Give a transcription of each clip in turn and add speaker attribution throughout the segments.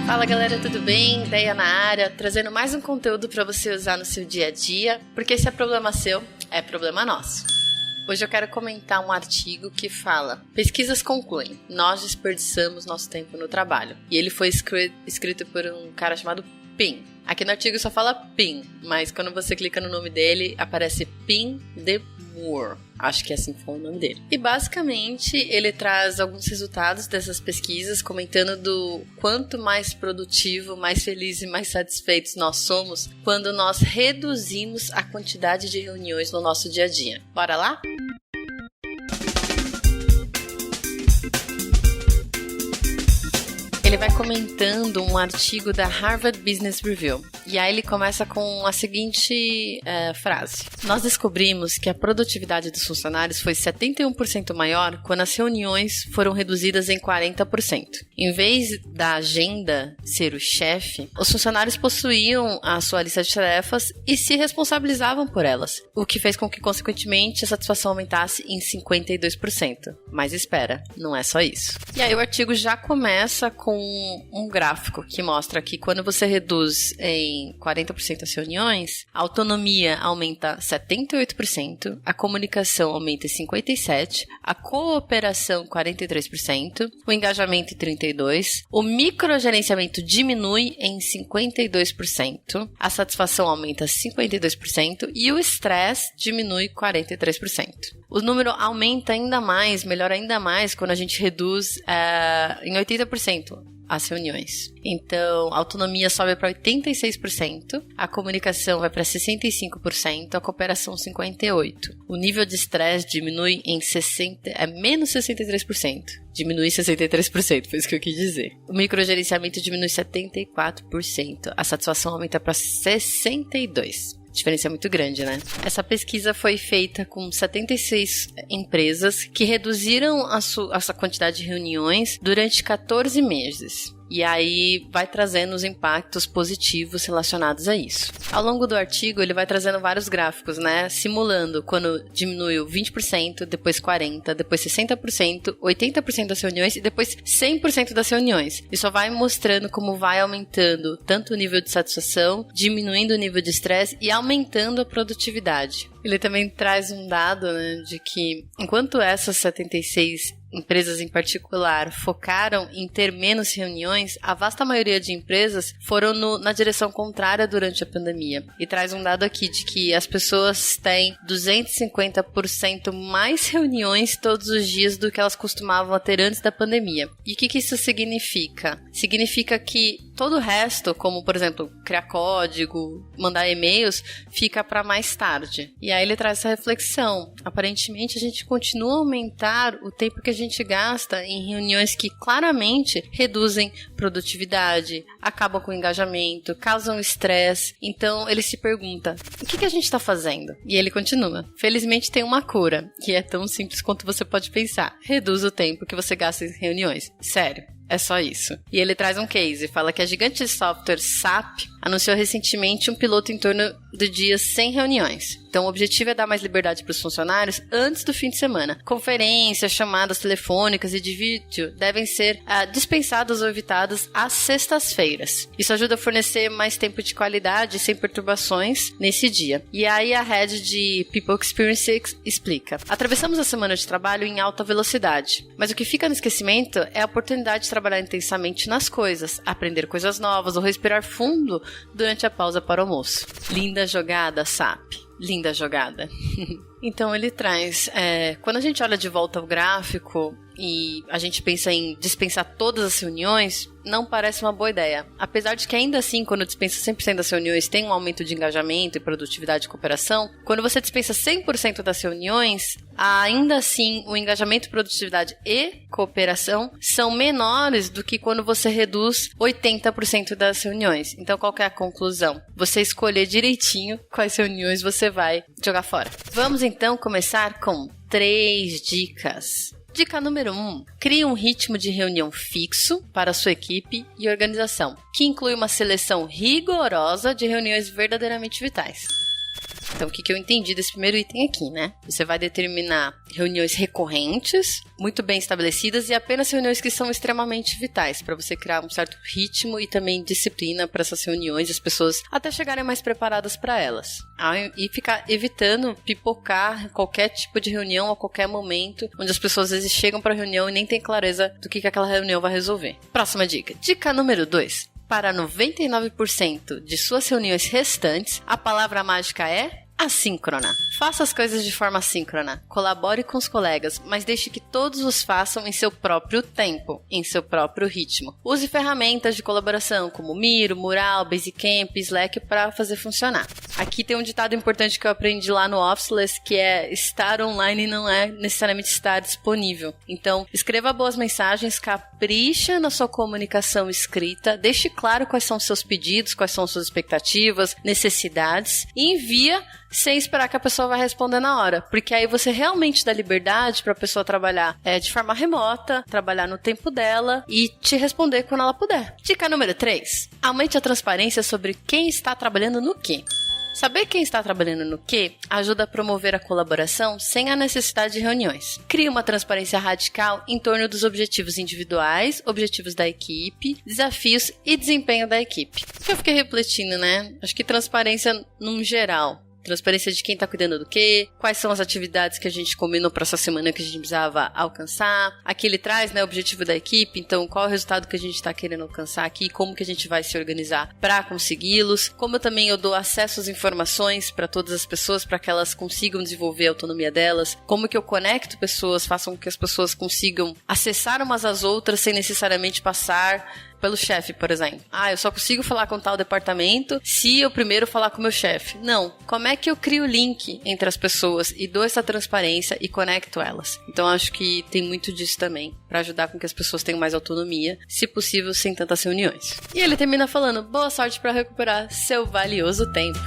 Speaker 1: Fala galera, tudo bem? Ideia na área, trazendo mais um conteúdo para você usar no seu dia a dia, porque se é problema seu, é problema nosso. Hoje eu quero comentar um artigo que fala: pesquisas concluem, nós desperdiçamos nosso tempo no trabalho. E ele foi escrito por um cara chamado Pim. Aqui no artigo só fala Pim, mas quando você clica no nome dele, aparece Pim de Moore. Acho que assim foi o nome dele. E basicamente ele traz alguns resultados dessas pesquisas, comentando do quanto mais produtivo, mais feliz e mais satisfeitos nós somos quando nós reduzimos a quantidade de reuniões no nosso dia a dia. Bora lá? Ele vai comentando um artigo da Harvard Business Review. E aí ele começa com a seguinte frase: nós descobrimos que a produtividade dos funcionários foi 71% maior quando as reuniões foram reduzidas em 40%. Em vez da agenda ser o chefe, os funcionários possuíam a sua lista de tarefas e se responsabilizavam por elas, o que fez com que, consequentemente, a satisfação aumentasse em 52%. Mas espera, não é só isso. E aí o artigo já começa com um gráfico que mostra que quando você reduz em 40% as reuniões, a autonomia aumenta 78%, a comunicação aumenta 57%, a cooperação 43%, o engajamento 32%, o microgerenciamento diminui em 52%, a satisfação aumenta 52% e o estresse diminui 43%. O número aumenta ainda mais, melhora ainda mais quando a gente reduz em 80% as reuniões. Então, a autonomia sobe para 86%, a comunicação vai para 65%, a cooperação 58%. O nível de estresse diminui em menos 63%. Diminui 63%, foi isso que eu quis dizer. O microgerenciamento diminui 74%. A satisfação aumenta para 62%. A diferença é muito grande, né? Essa pesquisa foi feita com 76 empresas que reduziram a sua quantidade de reuniões durante 14 meses. E aí vai trazendo os impactos positivos relacionados a isso. Ao longo do artigo, ele vai trazendo vários gráficos, né? Simulando quando diminuiu 20%, depois 40%, depois 60%, 80% das reuniões e depois 100% das reuniões. E só vai mostrando como vai aumentando tanto o nível de satisfação, diminuindo o nível de estresse e aumentando a produtividade. Ele também traz um dado, né, de que enquanto essas 76 empresas em particular focaram em ter menos reuniões, a vasta maioria de empresas foram na direção contrária durante a pandemia. E traz um dado aqui de que as pessoas têm 250% mais reuniões todos os dias do que elas costumavam ter antes da pandemia. E o que isso significa? Significa que todo o resto, como por exemplo, criar código, mandar e-mails, fica para mais tarde. E aí ele traz essa reflexão. Aparentemente a gente continua a aumentar o tempo que a gente gasta em reuniões que claramente reduzem produtividade, acabam com o engajamento, causam estresse. Então ele se pergunta: o que a gente está fazendo? E ele continua: felizmente tem uma cura, que é tão simples quanto você pode pensar. Reduz o tempo que você gasta em reuniões. Sério. É só isso. E ele traz um case, fala que a gigante de software SAP anunciou recentemente um piloto em torno de dias sem reuniões. Então o objetivo é dar mais liberdade para os funcionários antes do fim de semana. Conferências, chamadas telefônicas e de vídeo devem ser dispensadas ou evitadas às sextas-feiras. Isso ajuda a fornecer mais tempo de qualidade sem perturbações nesse dia. E aí a head de People Experience explica: atravessamos a semana de trabalho em alta velocidade, mas o que fica no esquecimento é a oportunidade de trabalhar intensamente nas coisas, aprender coisas novas ou respirar fundo durante a pausa para o almoço. Linda jogada, SAP. Linda jogada. Então ele traz, quando a gente olha de volta ao gráfico e a gente pensa em dispensar todas as reuniões, não parece uma boa ideia. Apesar de que ainda assim, quando dispensa 100% das reuniões, tem um aumento de engajamento e produtividade e cooperação, quando você dispensa 100% das reuniões, ainda assim o engajamento, produtividade e cooperação são menores do que quando você reduz 80% das reuniões. Então qual que é a conclusão? Você escolher direitinho quais reuniões você vai jogar fora. Vamos então começar com 3 dicas. Dica número 1. Crie um ritmo de reunião fixo para a sua equipe e organização, que inclui uma seleção rigorosa de reuniões verdadeiramente vitais. Então, o que eu entendi desse primeiro item aqui, né? Você vai determinar reuniões recorrentes, muito bem estabelecidas e apenas reuniões que são extremamente vitais, para você criar um certo ritmo e também disciplina para essas reuniões, as pessoas até chegarem mais preparadas para elas. E ficar evitando pipocar qualquer tipo de reunião a qualquer momento, onde as pessoas às vezes chegam para a reunião e nem tem clareza do que aquela reunião vai resolver. Próxima dica. Dica número 2. Para 99% de suas reuniões restantes, a palavra mágica é assíncrona. Faça as coisas de forma assíncrona. Colabore com os colegas, mas deixe que todos os façam em seu próprio tempo, em seu próprio ritmo. Use ferramentas de colaboração como Miro, Mural, Basecamp, Slack para fazer funcionar. Aqui tem um ditado importante que eu aprendi lá no Officeless, que é estar online não é necessariamente estar disponível. Então, escreva boas mensagens, capricha na sua comunicação escrita, deixe claro quais são os seus pedidos, quais são as suas expectativas, necessidades e envia sem esperar que a pessoa vai responder na hora, porque aí você realmente dá liberdade para a pessoa trabalhar de forma remota, trabalhar no tempo dela e te responder quando ela puder. Dica número 3. Aumente a transparência sobre quem está trabalhando no quê. Saber quem está trabalhando no quê ajuda a promover a colaboração sem a necessidade de reuniões. Crie uma transparência radical em torno dos objetivos individuais, objetivos da equipe, desafios e desempenho da equipe. Eu fiquei refletindo, né? Acho que transparência num geral. Transparência de quem está cuidando do quê, quais são as atividades que a gente combinou para essa semana que a gente precisava alcançar. Aqui ele traz, né, o objetivo da equipe, então qual é o resultado que a gente está querendo alcançar aqui, como que a gente vai se organizar para consegui-los. Como eu dou acesso às informações para todas as pessoas, para que elas consigam desenvolver a autonomia delas. Como que eu conecto pessoas, façam com que as pessoas consigam acessar umas às outras sem necessariamente passar pelo chefe, por exemplo. Eu só consigo falar com tal departamento se eu primeiro falar com o meu chefe. Não. Como é que eu crio o link entre as pessoas e dou essa transparência e conecto elas? Então, acho que tem muito disso também, para ajudar com que as pessoas tenham mais autonomia, se possível, sem tantas reuniões. E ele termina falando, boa sorte para recuperar seu valioso tempo.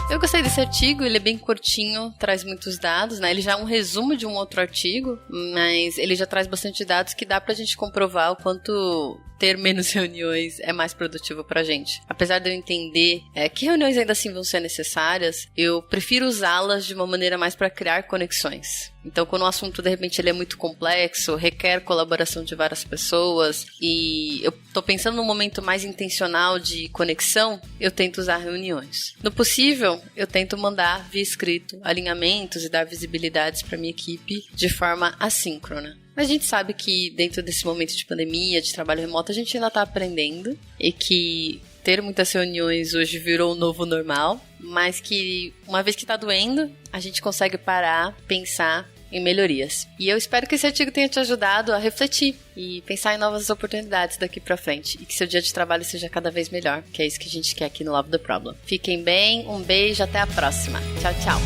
Speaker 1: Eu gostei desse artigo, ele é bem curtinho, traz muitos dados, né? Ele já é um resumo de um outro artigo, mas ele já traz bastante dados que dá pra gente comprovar o quanto ter menos reuniões é mais produtivo pra gente. Apesar de eu entender que reuniões ainda assim vão ser necessárias, eu prefiro usá-las de uma maneira mais para criar conexões. Então, quando o assunto, de repente, ele é muito complexo, requer colaboração de várias pessoas e eu tô pensando num momento mais intencional de conexão, eu tento usar reuniões. No possível, eu tento mandar via escrito alinhamentos e dar visibilidades para minha equipe de forma assíncrona. Mas a gente sabe que dentro desse momento de pandemia, de trabalho remoto, a gente ainda está aprendendo e que ter muitas reuniões hoje virou o novo normal, mas que uma vez que está doendo, a gente consegue parar, pensar em melhorias. E eu espero que esse artigo tenha te ajudado a refletir e pensar em novas oportunidades daqui pra frente e que seu dia de trabalho seja cada vez melhor, que é isso que a gente quer aqui no Love the Problem. Fiquem bem, um beijo, até a próxima. Tchau, tchau.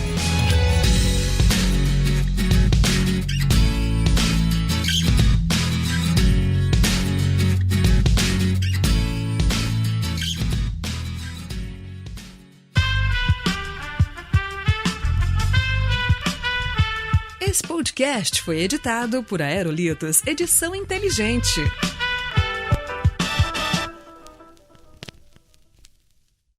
Speaker 2: Esse podcast foi editado por Aerolitos Edição Inteligente.